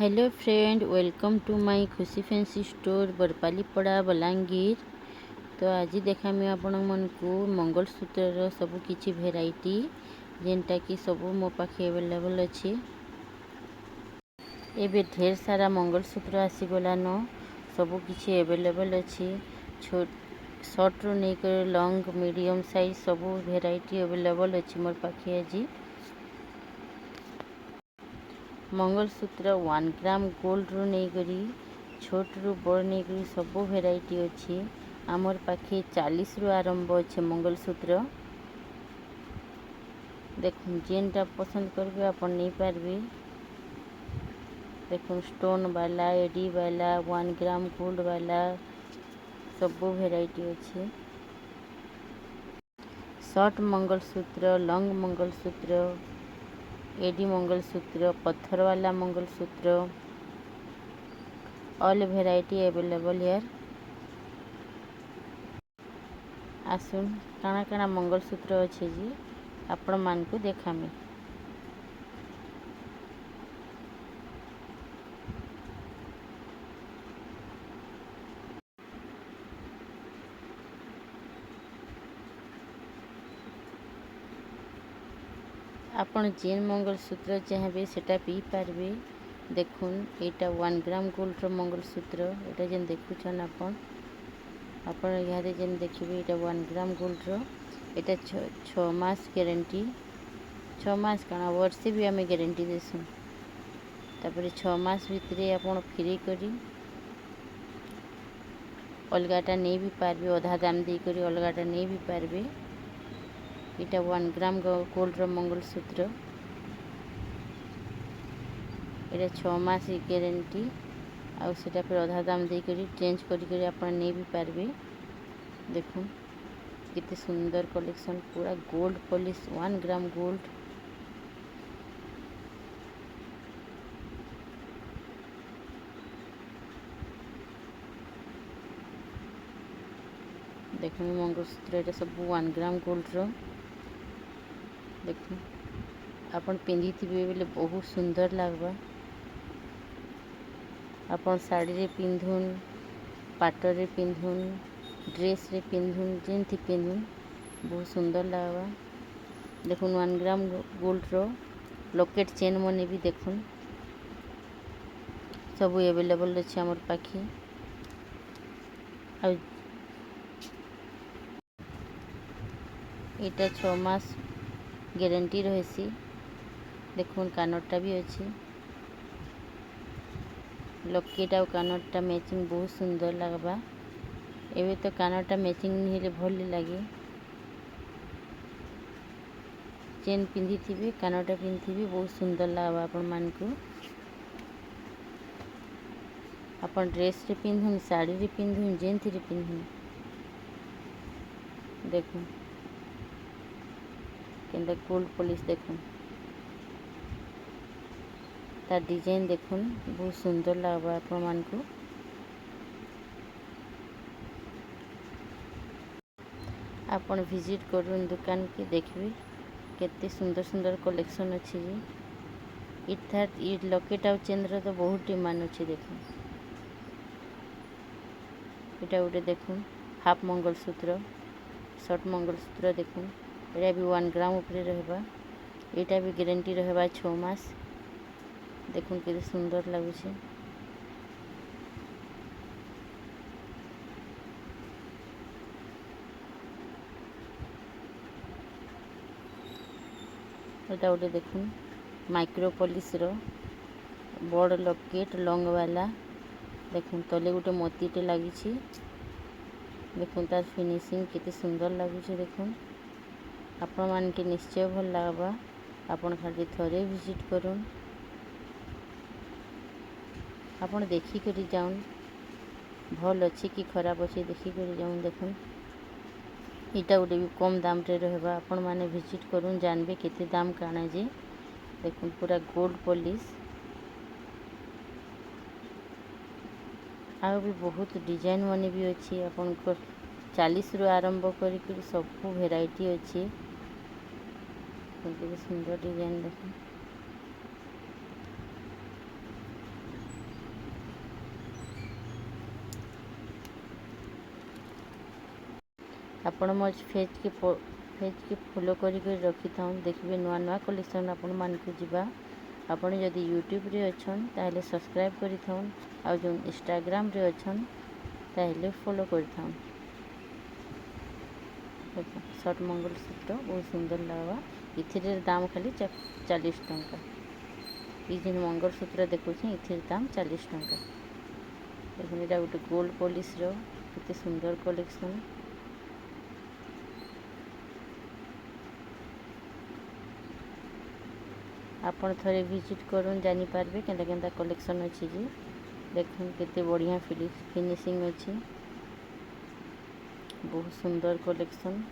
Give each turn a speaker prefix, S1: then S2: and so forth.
S1: Hello friend, welcome to my Khushi fancy store Barpalipada Balangir. तो आज देखामी आपण मन को मंगलसूत्र सब किछि भेराइटी जेनटा कि सब मो पाखे अवेलेबल अच्छे। एबे ढेर सारा मंगलसूत्र आसीगलान, सब किछि अवेलेबल अच्छे। शॉर्ट रू नहीं कर लॉन्ग मीडियम साइज सब भेराइटी अवेलेबल अच्छे मोर पाखे। आज मंगलसूत्र 1 ग्राम गोल्ड रू नहीं करी छोट रू बड़ नहीं करी सब भेराइटी अच्छी आमर पाखे 40 रु आरंभ अच्छे मंगलसूत्र। देखुन जेनटा पसंद करबे अपन नहीं पारबे। देखुन स्टोन वाला, एडी वाला, 1 ग्राम गोल्ड वाला सब भेराइटी अच्छे। Short mangalsutra, long mangalsutra, AD mangalsutra, पत्थर वाला mangalsutra, all variety available here. आसुन काଣା काଣା मंगलसूत्र अच्छे जी आपण मान को देखामी। आपण जेन मंगलसूत्र चाहबे सेटा पी पारबे। देखुन एटा 1 ग्राम गोल्ड रो मंगलसूत्र, एटा जेन देखुछन आपण यहाँ जेन देखिए एटा 1 ग्राम गोल्ड रो। एटा 6 मास गारंटी, 6 मास काना वर्षे भी आम गारंटी देसुँ। तापर 6 मास भितरे आपण फ्री करी अलगाटा नहीं भी पारबे, अधा दाम दे करी अलगाटा नहीं भी पारबे। एटा 1 ग्राम गोल्ड रो मंगलसूत्र, एटा 6 मास गारंटी आउ सेटा फिर अधा दाम दे करी चेंज करी आपण नहीं भी पारबे। देखुन कितने सुंदर कलेक्शन, पूरा गोल्ड पॉलिश 1 ग्राम गोल्ड। देखुन मंगलसूत्र एटा सब 1 ग्राम गोल्ड रो। देखुन आपण पिंधी थिबे बेले बहुत सुंदर लागबा। आपण साड़ी रे पिंधुन, पाटर रे पिंधुन, ड्रेस रे पिंधुन, जेनथी पिंधुन बहुत सुंदर लागबा। देखुन 1 ग्राम गोल्ड रो लॉकेट चेन मने भी देखुन सब अवेलेबल अच्छे हमर पाखे। एटा 6 मास गारंटी रही। देखुन कानरटा भी अच्छे, लॉकेट आउ कानरटा मैचिंग बहुत सुंदर लगबा। एबे तो कानरटा मैचिंग नहीं हेले भल लगे। चेन पिंधी थी कानरटा पिंधी थी बहुत सुंदर लगबा आपण मान को। अपन ड्रेस रे पिंधुन, साड़ी रे पिंधुन, जेन थी पिंधुन। देखुन केंदा गोल्ड पॉलिश देखुन, तार डिजाइन देखुन बहुत सुंदर लगबा आपण मान को। आपण विजिट करूँ दुकान के देखिए केते सुंदर सुंदर कलेक्शन अच्छी जी। इथार ये लॉकेट आउ चेन रो तो बहुत डिमांड अच्छी। देखुन एटा गोटे देखुन हाफ मंगलसूत्र, शॉर्ट मंगलसूत्र देखुन एटा भी 1 ग्राम ऊपर रहबा। एटा भी गारंटी रहबा 6 मास। देखुन केते सुंदर लागुछे। एटा गोटे देखुन माइक्रो पॉलिश रो बड़ लॉकेट लॉन्ग वाला। देखुन तले गोटे मोतीटे लगी। देखुन तार फिनिशिंग केते सुंदर लगुचे। देखुन आपण मान के निश्चय भल लागबा। आपण खाली थरे विजिट करूँ, आपण देखी करी जाऊन भल अच्छे कि खराब अच्छे देखी करी जाऊन। देखुन इटा गोटे भी कम दाम रे रहबा। आपण माने विजिट करूँ जानबे केते दाम काना जे। देखुन पूरा गोल्ड पॉलिश आ भी बहुत डिजाइन मने भी अच्छी। आपण को 40 रु आरंभ करी सब भेराइटी अच्छी। सुंदर डिजाइन देखुन आपण मोर पेज के फॉलो करी रखी था देखिए नुआ नुआ कलेक्शन आपण मानक जीवा। आपण जदि यूट्यूब रे अछन ताहले सब्सक्राइब करि थाउन आ जो इंस्टाग्राम रे अछन ताहले फॉलो करि थाउन। देखो शॉर्ट मंगलसूत्र बहुत सुंदर लगवा। इथिरे दाम खाली 40 टंका। ये जो मंगलसूत्र देखुछे इथिर दाम 40 टंका। देखो एटा गोटे गोल्ड पॉलिश रो केते सुंदर कलेक्शन। आपण थरे विजिट करून जानी पारबे केनता केनता कलेक्शन अछि जी। देखुन केते बढ़िया फिनिशिंग अछि, बहुत सुंदर कलेक्शन।